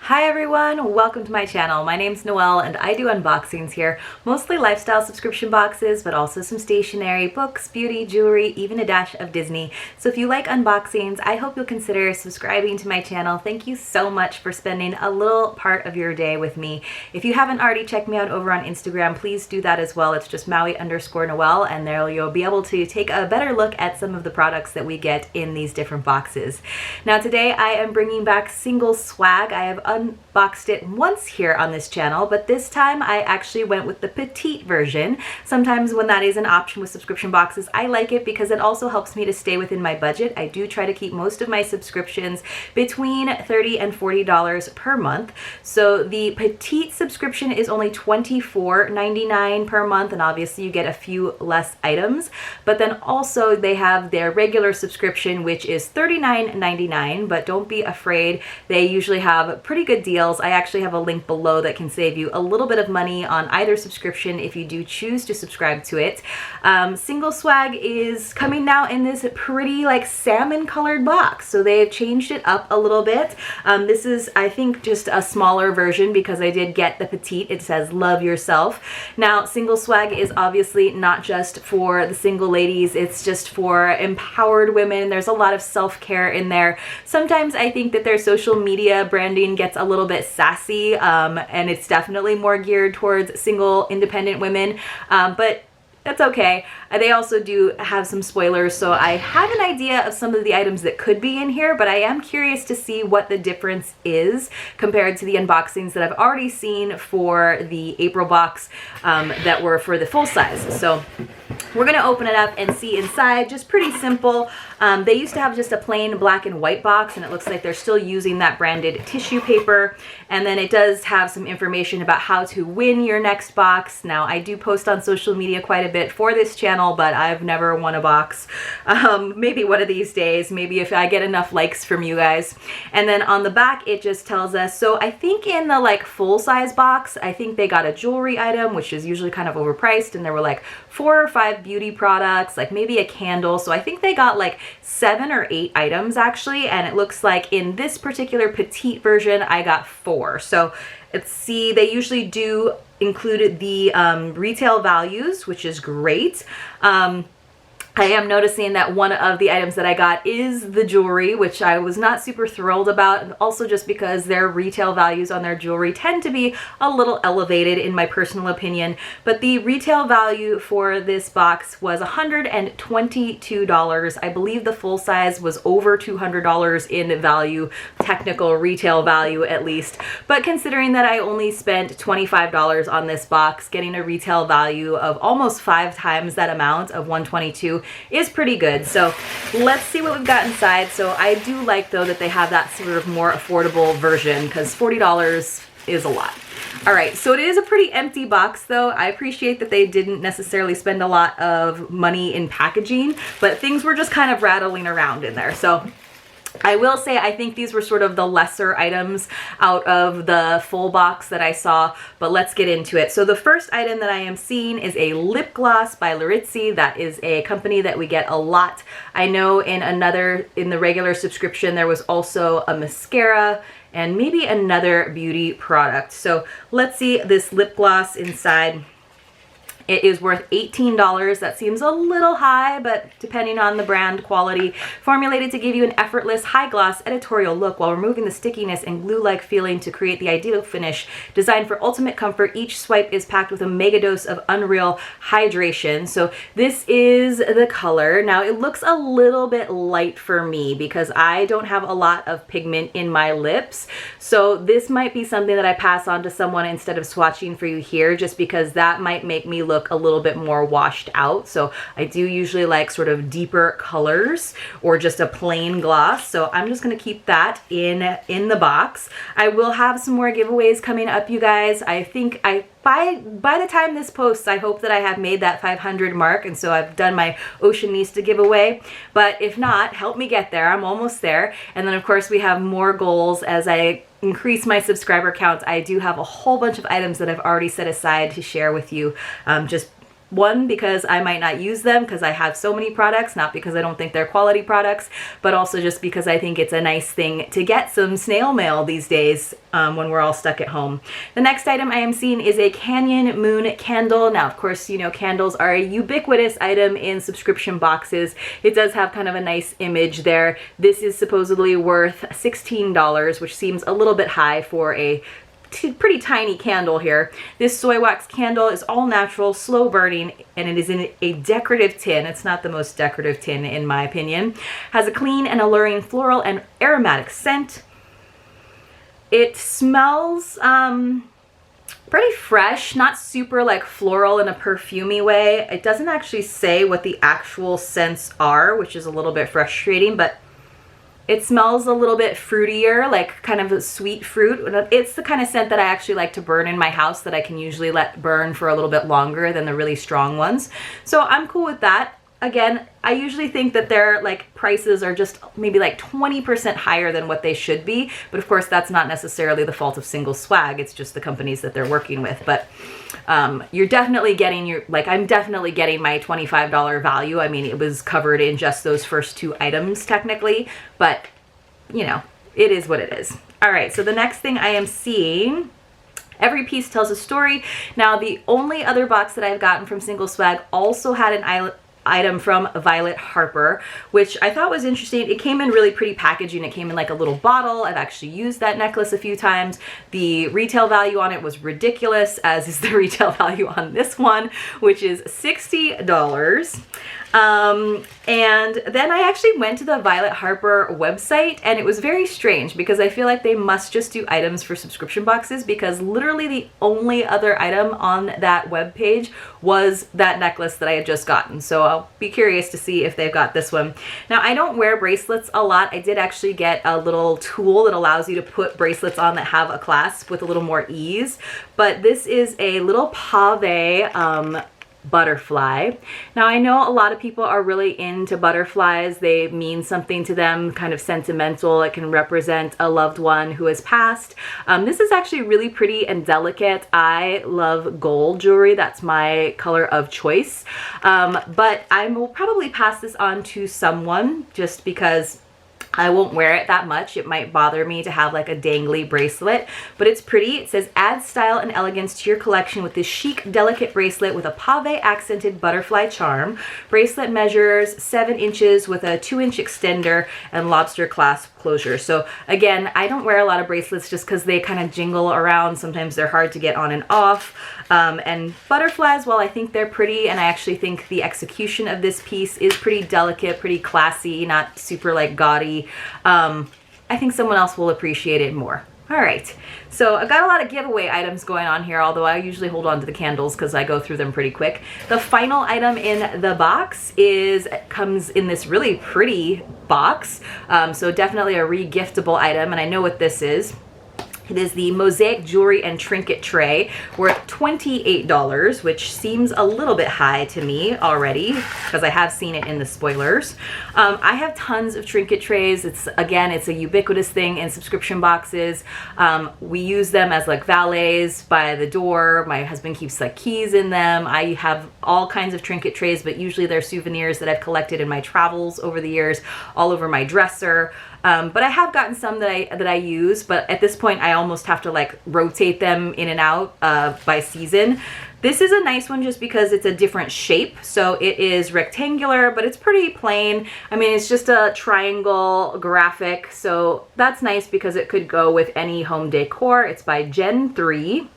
Hi everyone, welcome to my channel. My name's Noelle and I do unboxings here, mostly lifestyle subscription boxes, but also some stationery, books, beauty, jewelry, even a dash of Disney. So if you like unboxings, I hope you'll consider subscribing to my channel. Thank you so much for spending a little part of your day with me. If you haven't already checked me out over on Instagram, please do that as well. It's just Maui_Noelle, and there you'll be able to take a better look at some of the products that we get in these different boxes. Now today I am bringing back Single Swag. I have unboxed it once here on this channel, but this time I actually went with the Petite version. Sometimes when that is an option with subscription boxes, I like it because it also helps me to stay within my budget. I do try to keep most of my subscriptions between $30 and $40 per month. So the Petite subscription is only $24.99 per month, and obviously you get a few less items. But then also they have their regular subscription, which is $39.99, but don't be afraid. They usually have pretty good deals. I actually have a link below that can save you a little bit of money on either subscription if you do choose to subscribe to it. Single Swag is coming now in this pretty like salmon colored box, so they've changed it up a little bit. This is, I think, just a smaller version because I did get the Petite. It says love yourself. Now Single Swag is obviously not just for the single ladies, it's just for empowered women. There's a lot of self-care in there. Sometimes I think that their social media branding gets a little bit sassy, and it's definitely more geared towards single independent women, but that's okay. They also do have some spoilers, so I have an idea of some of the items that could be in here, but I am curious to see what the difference is compared to the unboxings that I've already seen for the April box that were for the full size. So we're gonna open it up and see inside. Just pretty simple. They used to have just a plain black and white box, and it looks like they're still using that branded tissue paper. And then it does have some information about how to win your next box. Now, I do post on social media quite a bit for this channel, but I've never won a box. Maybe one of these days, maybe if I get enough likes from you guys. And then on the back, it just tells us, so I think in the like full size box, I think they got a jewelry item, which is usually kind of overpriced, and there were like 4 or 5 beauty products, like maybe a candle. So I think they got like 7 or 8 items actually, and it looks like in this particular Petite version I got 4. So let's see, they usually do include the retail values, which is great. I am noticing that one of the items that I got is the jewelry, which I was not super thrilled about, and also just because their retail values on their jewelry tend to be a little elevated in my personal opinion. But the retail value for this box was $122. I believe the full size was over $200 in value, technical retail value at least. But considering that I only spent $25 on this box, getting a retail value of almost 5 times that amount of $122 is pretty good. So let's see what we've got inside. So I do like though that they have that sort of more affordable version, because $40 is a lot. All right, so it is a pretty empty box though. I appreciate that they didn't necessarily spend a lot of money in packaging, but things were just kind of rattling around in there. So I will say I think these were sort of the lesser items out of the full box that I saw, but let's get into it. So the first item that I am seeing is a lip gloss by Larizzi. That is a company that we get a lot. I know in the regular subscription there was also a mascara and maybe another beauty product. So let's see this lip gloss inside. It is worth $18. That seems a little high, but depending on the brand quality. Formulated to give you an effortless, high-gloss editorial look while removing the stickiness and glue-like feeling to create the ideal finish. Designed for ultimate comfort, each swipe is packed with a mega dose of unreal hydration. So this is the color. Now, it looks a little bit light for me because I don't have a lot of pigment in my lips. So this might be something that I pass on to someone instead of swatching for you here, just because that might make me look a little bit more washed out. So I do usually like sort of deeper colors or just a plain gloss. So I'm just going to keep that in the box. I will have some more giveaways coming up, you guys. I think by the time this posts, I hope that I have made that 500 mark, and so I've done my Oceanista giveaway. But if not, help me get there. I'm almost there. And then of course we have more goals as I increase my subscriber count. I do have a whole bunch of items that I've already set aside to share with you, just One, because I might not use them because I have so many products, not because I don't think they're quality products, but also just because I think it's a nice thing to get some snail mail these days when we're all stuck at home. The next item I am seeing is a Canyon Moon candle. Now, of course, you know, candles are a ubiquitous item in subscription boxes. It does have kind of a nice image there. This is supposedly worth $16, which seems a little bit high for a pretty tiny candle here. This soy wax candle is all natural, slow burning, and it is in a decorative tin. It's not the most decorative tin in my opinion. Has a clean and alluring floral and aromatic scent. It smells pretty fresh, not super like floral in a perfumey way. It doesn't actually say what the actual scents are, which is a little bit frustrating, but it smells a little bit fruitier, like kind of a sweet fruit. It's the kind of scent that I actually like to burn in my house, that I can usually let burn for a little bit longer than the really strong ones. So I'm cool with that. Again, I usually think that their like prices are just maybe like 20% higher than what they should be. But of course, that's not necessarily the fault of Single Swag. It's just the companies that they're working with. But you're definitely getting your, like, I'm definitely getting my $25 value. I mean, it was covered in just those first two items technically, but you know, it is what it is. All right, so the next thing I am seeing, every piece tells a story. Now, the only other box that I've gotten from Single Swag also had an item from Violet Harper, which I thought was interesting. It came in really pretty packaging. It came in like a little bottle. I've actually used that necklace a few times. The retail value on it was ridiculous, as is the retail value on this one, which is $60. And then I actually went to the Violet Harper website, and it was very strange because I feel like they must just do items for subscription boxes, because literally the only other item on that web page was that necklace that I had just gotten. So I'll be curious to see if they've got this one. Now, I don't wear bracelets a lot. I did actually get a little tool that allows you to put bracelets on that have a clasp with a little more ease, but this is a little pave butterfly. Now, I know a lot of people are really into butterflies. They mean something to them, kind of sentimental. It can represent a loved one who has passed. This is actually really pretty and delicate. I love gold jewelry. That's my color of choice. But I will probably pass this on to someone just because I won't wear it that much. It might bother me to have like a dangly bracelet, but it's pretty. It says, add style and elegance to your collection with this chic, delicate bracelet with a pave accented butterfly charm. Bracelet measures 7 inches with a 2-inch extender and lobster clasp closure. So again, I don't wear a lot of bracelets just because they kind of jingle around. Sometimes they're hard to get on and off. And butterflies, well, I think they're pretty, and I actually think the execution of this piece is pretty delicate, pretty classy, not super like gaudy. I think someone else will appreciate it more. All right, so I've got a lot of giveaway items going on here, although I usually hold on to the candles because I go through them pretty quick. The final item in the box comes in this really pretty box, so definitely a re-giftable item, and I know what this is. It is the Mosaic Jewelry and Trinket Tray, worth $28, which seems a little bit high to me already because I have seen it in the spoilers. I have tons of trinket trays. It's a ubiquitous thing in subscription boxes. We use them as like valets by the door. My husband keeps like keys in them. I have all kinds of trinket trays, but usually they're souvenirs that I've collected in my travels over the years, all over my dresser. But I have gotten some that I use, but at this point I almost have to like rotate them in and out by season. This is a nice one just because it's a different shape. So it is rectangular, but it's pretty plain. I mean, it's just a triangle graphic. So that's nice because it could go with any home decor. It's by Gen 3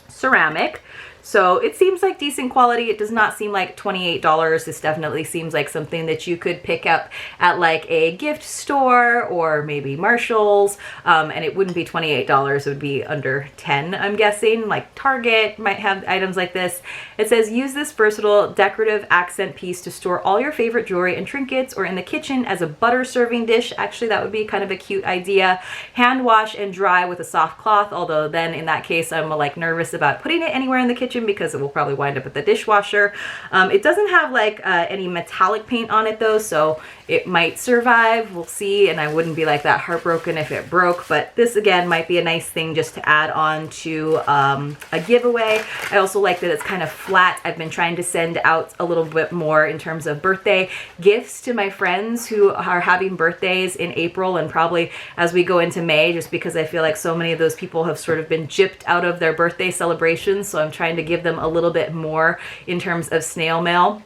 ceramic. So it seems like decent quality. It does not seem like $28. This definitely seems like something that you could pick up at like a gift store or maybe Marshall's, and it wouldn't be $28. It would be under 10, I'm guessing. Like Target might have items like this. It says, use this versatile decorative accent piece to store all your favorite jewelry and trinkets, or in the kitchen as a butter serving dish. Actually, that would be kind of a cute idea. Hand wash and dry with a soft cloth, although then in that case I'm like nervous about putting it anywhere in the kitchen because it will probably wind up at the dishwasher. It doesn't have like any metallic paint on it though, so it might survive. We'll see, and I wouldn't be like that heartbroken if it broke, but this again might be a nice thing just to add on to a giveaway. I also like that it's kind of flat. I've been trying to send out a little bit more in terms of birthday gifts to my friends who are having birthdays in April and probably as we go into May, just because I feel like so many of those people have sort of been gypped out of their birthday celebrations. So I'm trying to give them a little bit more in terms of snail mail.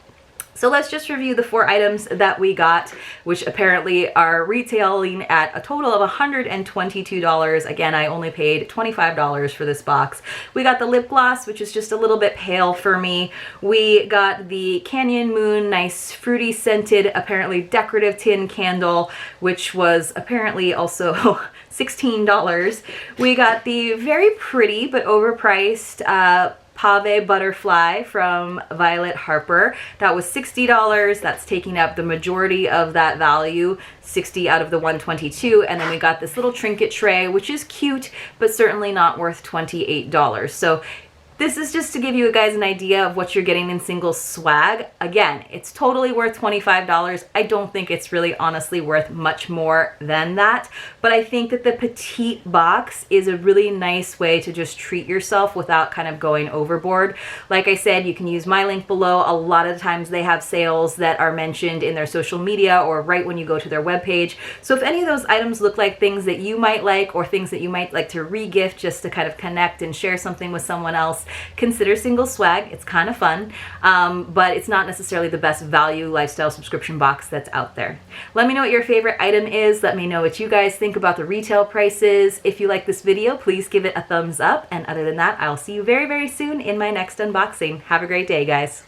So let's just review the 4 items that we got, which apparently are retailing at a total of $122. Again, I only paid $25 for this box. We got the lip gloss, which is just a little bit pale for me. We got the Canyon Moon nice fruity scented, apparently decorative tin candle, which was apparently also $16. We got the very pretty but overpriced Pave Butterfly from Violet Harper. That was $60. That's taking up the majority of that value, 60 out of the 122. And then we got this little trinket tray, which is cute, but certainly not worth $28. So this is just to give you guys an idea of what you're getting in single swag. Again, it's totally worth $25. I don't think it's really honestly worth much more than that, but I think that the Petite box is a really nice way to just treat yourself without kind of going overboard. Like I said, you can use my link below. A lot of times they have sales that are mentioned in their social media or right when you go to their webpage. So if any of those items look like things that you might like or things that you might like to re-gift just to kind of connect and share something with someone else, consider single swag. It's kind of fun, but it's not necessarily the best value lifestyle subscription box that's out there. Let me know what your favorite item is. Let me know what you guys think about the retail prices. If you like this video, please give it a thumbs up. And other than that, I'll see you very, very soon in my next unboxing. Have a great day, guys.